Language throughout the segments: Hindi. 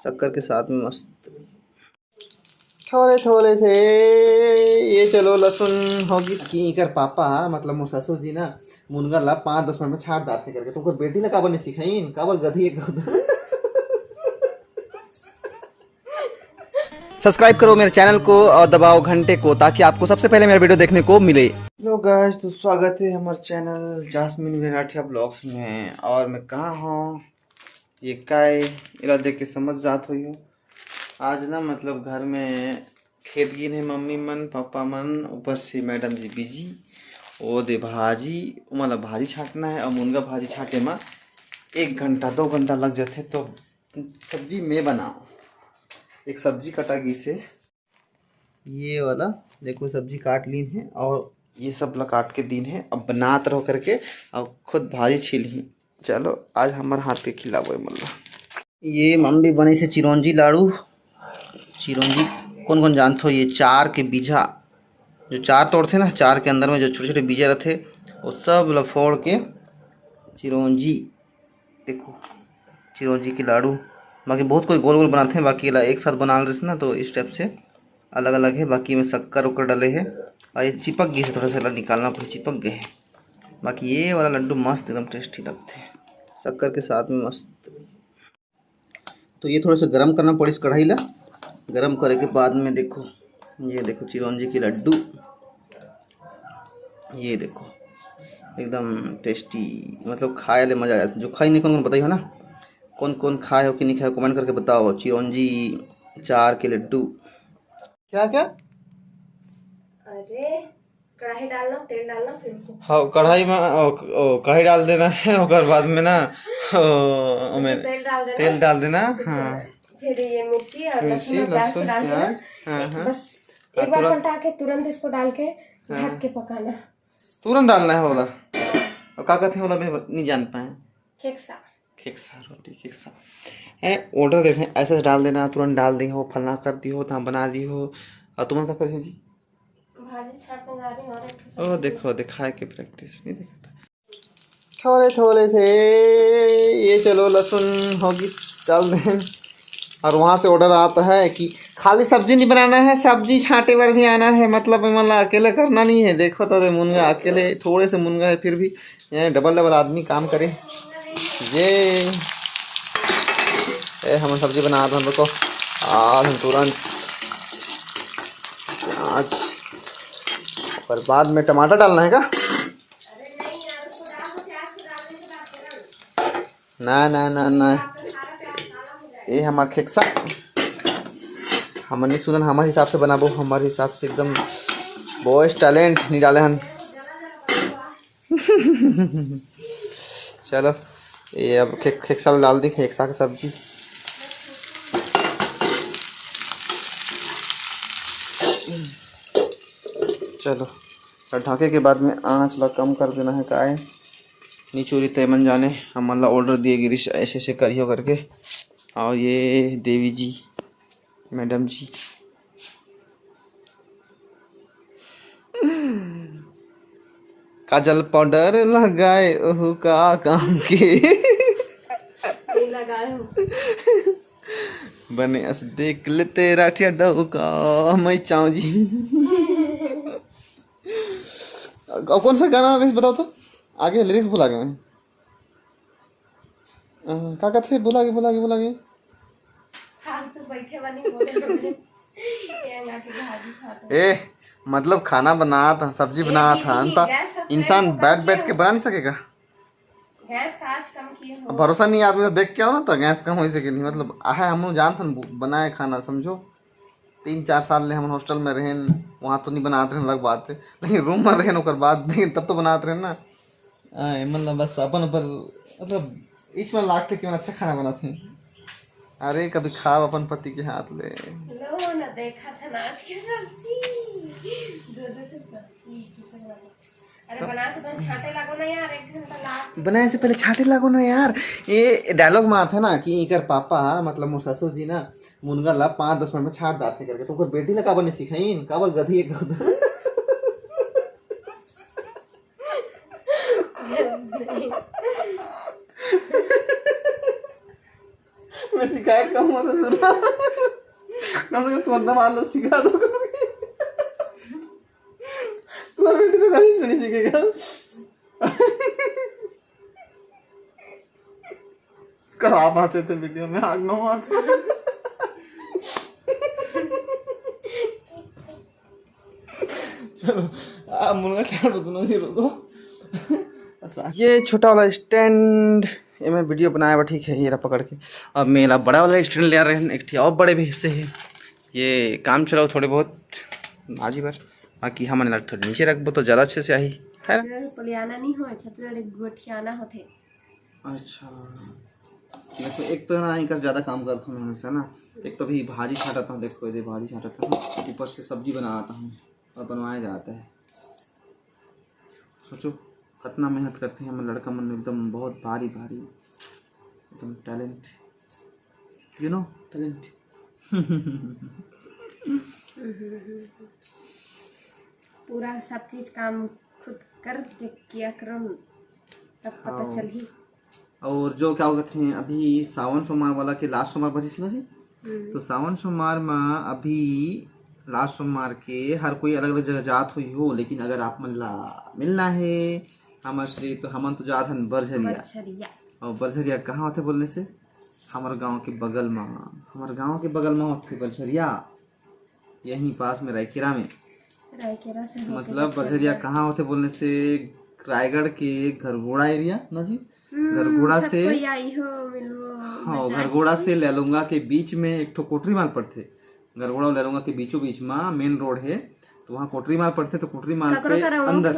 शक्कर के साथ में मस्त थोड़े थोड़े थे ये। चलो लहसुन होगी की कर पापा मतलब मोर ससुर जी ना मुनगा ला 5-10 मिनट में छाट दार थे करके तुमको बेटी ने काबर नहीं सिखाइन काबर गधी एक सब्सक्राइब करो मेरे चैनल को और दबाओ घंटे को ताकि आपको सबसे पहले मेरा वीडियो देखने को मिले। हेलो गाइस, तो स्वागत है हमारे चैनल जास्मिन वेराठिया ब्लॉग्स में। और मैं कहाँ हूँ ये काय इरा देख के समझ जात हुई हो। आज ना मतलब घर में खेत गिन है मम्मी मन पापा मन, ऊपर से मैडम जी बिजी ओ दे भाजी मतलब भाजी छाटना है और मुनगा भाजी छाटे में 1 घंटा 2 घंटा लग जाते। तो सब्जी मैं बनाऊँ, एक सब्जी कटा गई से ये वाला देखो सब्जी काट ली है और ये सब ला काट के दीन है। अब बनात रहो करके अब खुद भाजी छील ही। चलो आज हमारे हाथ के खिलाओ मल्ला। ये मम्मी बने से चिरौंजी लाड़ू। चिरौंजी कौन कौन जानते हो? ये चार के बीजा जो चार तोड़ते ना, चार के अंदर में जो छोटे छोटे बीजा रहते वो सब लफोड़ के चिरौंजी। देखो चिरौंजी की लाड़ू। बाकी बहुत कोई गोल गोल बनाते हैं, बाकी एक साथ बना रहे ना तो इस टाइप से अलग अलग है। बाकी में शक्कर उक्कर डले है और ये चिपक गई है, थोड़ा सा निकालना पड़े, चिपक गए हैं। बाकी ये वाला लड्डू मस्त एकदम टेस्टी लगते हैं शक्कर के साथ में मस्त। तो ये थोड़ा सा गर्म करना पड़े इस कढ़ाई ला। गर्म करे के बाद में देखो ये देखो चिरौंजी की लड्डू, ये देखो एकदम टेस्टी मतलब खाए ले मज़ा आ जाता है। जो खाई नहीं कौन कौन बताइए ना, कौन कौन खाए हो कि नहीं खाए हो कमेंट करके बताओ। चिरौंजी चार के लड्डू क्या क्या। अरे कढ़ाई डालना, तेल डालना, फिर हाँ कढ़ाई में कढ़ाई डाल देना है और बाद में ना तेल डाल देना। हाँ फिर ये मिर्ची और लहसुन प्याज को डाल हाँ देना। बस एक बार पलटा के तुरंत इसको डाल के ढक के पकाना। तुरंत डालना है बोला। और क्या कहते हैं बोला, मैं नहीं जान पाए। खेक्सा खेक्सा रोटी खेक्सा है। ऑर्डर देते हैं ऐसे डाल देना, तुरंत डाल दी हो, फलना कर दी हो, तहाँ बना दी हो। और तुम क्या कर जी? भाजी छाटने जा रही हूँ। ओ देखो दिखाए के प्रैक्टिस नहीं देखा था। थोड़े थोड़े थे ये। चलो लहसुन होगी डाल दें। और वहाँ से ऑर्डर आता है कि खाली सब्जी नहीं बनाना है, सब्जी छांटे पर भी आना है। मतलब अकेले करना नहीं है। देखो तो मुनगा अकेले थोड़े से मुनगा है फिर भी डबल डबल आदमी काम करे। ये हम सब्जी बना रहे हम लोग को। आज हम तुरंत आज पर बाद में टमाटर डालना है क्या? ना ना ना ना ये हमारा खेक्सा हम नहीं सुनन हमारे हिसाब से बनाबो, हमारे हिसाब से एकदम बॉयज टैलेंट नहीं डाले हन। चलो ये अब खेक्सा डाल दी, खेक्सा की सब्जी। चलो ढाके के बाद में आँच ला कम कर देना है। काय निचोरी तयमन जाने हमारा ऑर्डर दिए गिरीश ऐसे ऐसे करियो करके। और ये देवी जी मैडम जी काजल पाउडर लगाए ओह का काम के लगाए हो बने अस देख ले तेरा ठिया का मैं चाहूँ जी। कौन सा गाना लिरिक्स बताओ तो, आगे लिरिक्स भुला गए मैं। क्या कहते बोला गए तो बैठे बनी बोले ए मतलब खाना बना था, सब्जी बना था इंसान बैठ बैठ के बना नहीं सकेगा। गैस का आज कम किए हो। भरोसा नहीं आदमी देख के आओ ना तो गैस कम हो सके नहीं। मतलब आहे हम जानते बनाए खाना समझो 3-4 साल ले हम हॉस्टल में रहें, वहाँ तो नहीं बनाते रहे अलग बात है, लेकिन रूम में रहें ओकर बाद लेकिन तब तो बनाते रहे ना। मतलब बस अपन ऊपर मतलब इसमें लागते कि अच्छा खाना बनाते हैं। अरे कभी खाओ अपन पति के हाथ ले लो ना, देखा था ना आज की सब्जी दूध से सब्जी किसे बना। अरे बनाने से पहले छांटे लागो ना यार, 1 घंटा ला बनाए से पहले छाटे लागो ना यार। ये डायलॉग मारते ना कि इकर पापा मतलब मोर ससुर जी ना मुनगा ला 5-10 मिनट में छाट दार थे करके तुमको बेटी ने काबर नहीं सिखाइन काबर गधी एक मैं सिखाया कम मत सुना, कम से कम तुम दबा लो सिखा दो। तुम्हारा बेटी तो कहीं से नहीं सीखेगा। कल आप हंसे थे वीडियो में, आज मैं हंस। चलो आप मुर्गा चाट बदलो नहीं रुको। ये छोटा वाला स्टैंड ये मैं वीडियो बनाया हुआ ठीक है, ये रहा पकड़ के। अब मेरा बड़ा वाला स्टैंड ले आ रहे हैं, एक ठीक और बड़े भी हिस्से है। ये काम चलाओ थोड़े बहुत आज ही बार, बाकी हमने थोड़े नीचे रखबो तो ज़्यादा अच्छे से आई है ना। पलियाना नहीं हो छतरे गोठियाना होते। अच्छा देखो, एक तो है ना इनका ज़्यादा काम करता हूँ मैं हमेशा ना। एक तो अभी भाजी छाटाता हूँ, देखो ये भाजी छाटाता हूँ, ऊपर से सब्जी बनाता हूँ और बनवाया जाता है। सोचो कितना मेहनत करते हैं हम लड़का मन, एकदम बहुत भारी भारी, एकदम टैलेंट, यू नो टैलेंट। पूरा सब चीज काम खुद कर के किया करो तब पता चल ही। और जो क्या कहते हैं अभी सावन सोमवार वाला के लास्ट सोमवार बची ना जी, तो सावन सोमवार में अभी लास्ट सोमवार के हर कोई अलग अलग जगह जात हुई हो, लेकिन अगर आप मन ला मिलना है हमारे से तो हमन तो जात हन बरझरिया। और बरझरिया कहाँ होते बोलने से, हमारे गांव के बगल में, हमारे गांव के बगल में होते बरझरिया, यहीं पास में रायकेरा में। रायकेरा से मतलब बरझरिया कहाँ होते बोलने से, रायगढ़ के घरघोड़ा एरिया ना जी, घरघोड़ा से हाँ घरघोड़ा से लैलूंगा के बीच में एक ठो कोटरी माल पड़ते। घरघोड़ा और लैलूंगा के बीचों बीच में मेन रोड है, तो वहाँ कोटरी माल पड़ते। तो कोटरी माल से अंदर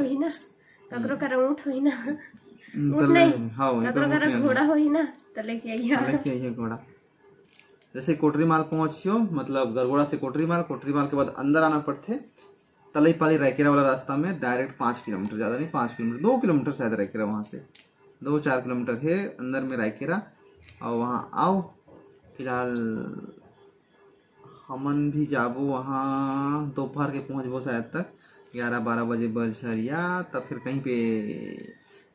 ककरो का ऊँट होई ना, ऊँट नहीं हाँ ककरो का घोड़ा होई ना, तो लेके आइए घोड़ा। जैसे कोटरी माल पहुँचियो, मतलब गरगोड़ा से कोटरी माल के बाद अंदर आना पड़ते। तलई पाली रायकेरा वाला रास्ता में डायरेक्ट 5 किलोमीटर, ज़्यादा नहीं 5 किलोमीटर, 2 किलोमीटर शायद रायकेरा, वहाँ से 2-4 किलोमीटर है अंदर में रायकेरा। और वहाँ आओ, फिलहाल हमन भी जाबो वहाँ, दोपहर के पहुँचबो शायद तक 11-12 बजे बरझरिया। तब फिर कहीं पे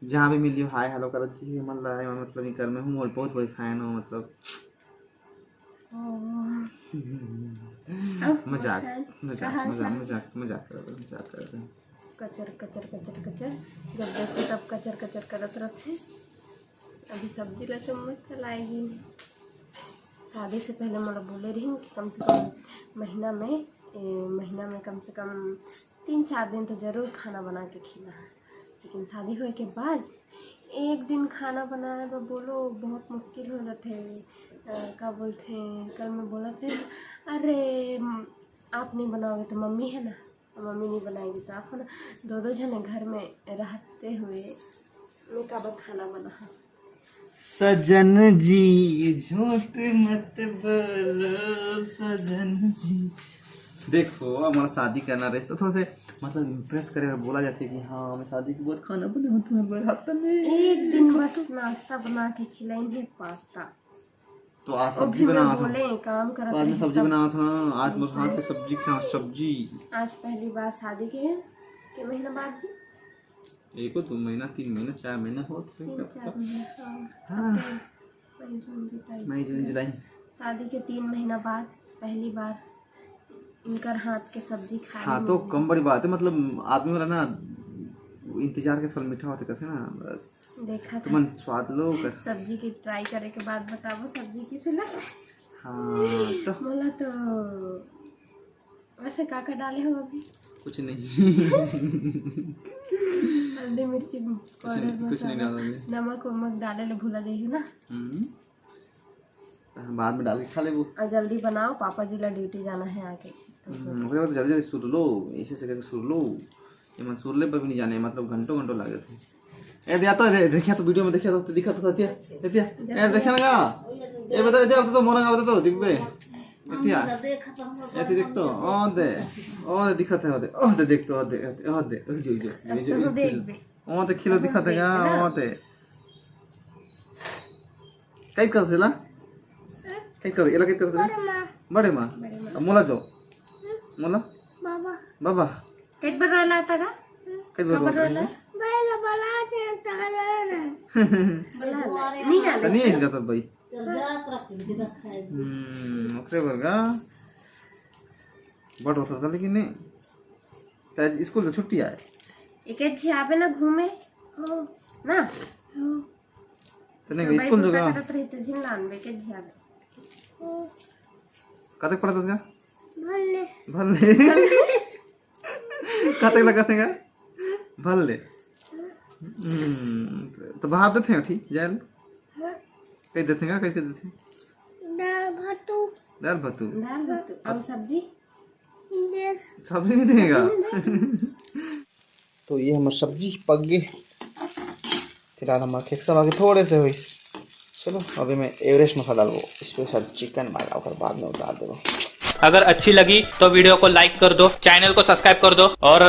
जहाँ भी मिलियो हाय हेलो करत जी, मन ला मतलब ये कर में हूँ और बहुत बड़ी फैन हूँ, मतलब मजाक मजाक मजाक मजाक मजाक कर रहे हैं। कचर कचर कचर कचर जब देखो तब कचर कचर करत रहते। अभी सब्जी ला चम्मच चलाएगी। शादी से पहले मोला बोले रही कि कम से कम महीना में कम से कम 3-4 दिन तो ज़रूर खाना बना के खिला है। लेकिन शादी हुए के बाद एक दिन खाना बनाने में बोलो बहुत मुश्किल हो जाते हैं। क्या बोलते हैं, कल मैं बोला थे अरे आप नहीं बनाओगे तो मम्मी है ना, मम्मी नहीं बनाएगी तो आप ना 2-2 जने घर में रहते हुए मैं कब खाना बना। सजन जी झूठ मत बोलो सजन जी। देखो हमारा शादी करना रहे तो थोड़ा से मतलब इम्प्रेस करे और बोला जाता है कि हाँ मैं शादी के बाद खाना बना तुम्हारे हाथ में। एक दिन बस नाश्ता बना के खिलाएंगे पास्ता, तो आज सब्जी बना बोले काम कर आज मैं सब्जी बना था, आज मेरे हाथ पे सब्जी खा सब्जी। आज पहली बार शादी के महीना बाद जी, एक 2 महीना 3 महीना 4 महीना हो 3-4 महीना मई जून जुलाई शादी के 3 महीना बाद पहली बार इनकर हाथ के सब्जी खाई। हाँ तो कम बड़ी बात है, मतलब आदमी वाला ना इंतजार के फल मीठा होते कहते ना, बस देखा तुम स्वाद लो कर। सब्जी की ट्राई करे के बाद बताओ सब्जी कैसे लगे। हाँ तो बोला तो वैसे काका डाले हो अभी कुछ नहीं हल्दी मिर्ची पाउडर कुछ नहीं डालोगे, नमक वमक डाले लो भूला देगी ना, बाद में डाल के खा ले वो। और जल्दी बनाओ पापा जी ला ड्यूटी जाना है आके। जल्दी जल्दी सुर लो, ऐसे से करके सुर लो, ये मन सुरले पर भी नहीं जाने, मतलब घंटों घंटों लागे थे। ए दिया तो देखिया तो वीडियो में देखिया तो दिखा तो सत्या सत्या ए देखिया ना ए बता दे अब तो मोरंगा बता तो दिखबे इतिया एती देख तो ओ दिखत है ओ दे देख तो दे जो ओ ते खिलो दिखत है ओ ते कई कर सेला कई कर एला कई कर बड़े मां मोला जो मोला बाबा कई बार रोला था का कई बार रोला बला बला के ताला नहीं आले नहीं इसका तो भाई ओकरे वर्गा बड़ होता था लेकिन नहीं ताज स्कूल में छुट्टी आए एक झियाबे ना घूमे ना तो नहीं स्कूल जो का करत रही तो झिन लानबे के झियाबे कतक पढ़ता था भल्ले भल्ले कतक लगाते हैं भल्ले तो भात देते हैं ठीक जाए कैसे देते हैं कैसे देते हैं दाल भत्तू और सब्जी सब्जी नहीं देगा तो ये हमारे सब्जी पक गई फिलहाल हमारे केक सब आगे थोड़े से हुई चलो अभी मैं एवरेस्ट मसाला डालूँ स्पेशल चिकन बनाओ फिर बाद में उतार देगा अगर अच्छी लगी तो वीडियो को लाइक कर दो, चैनल को सब्सक्राइब कर दो और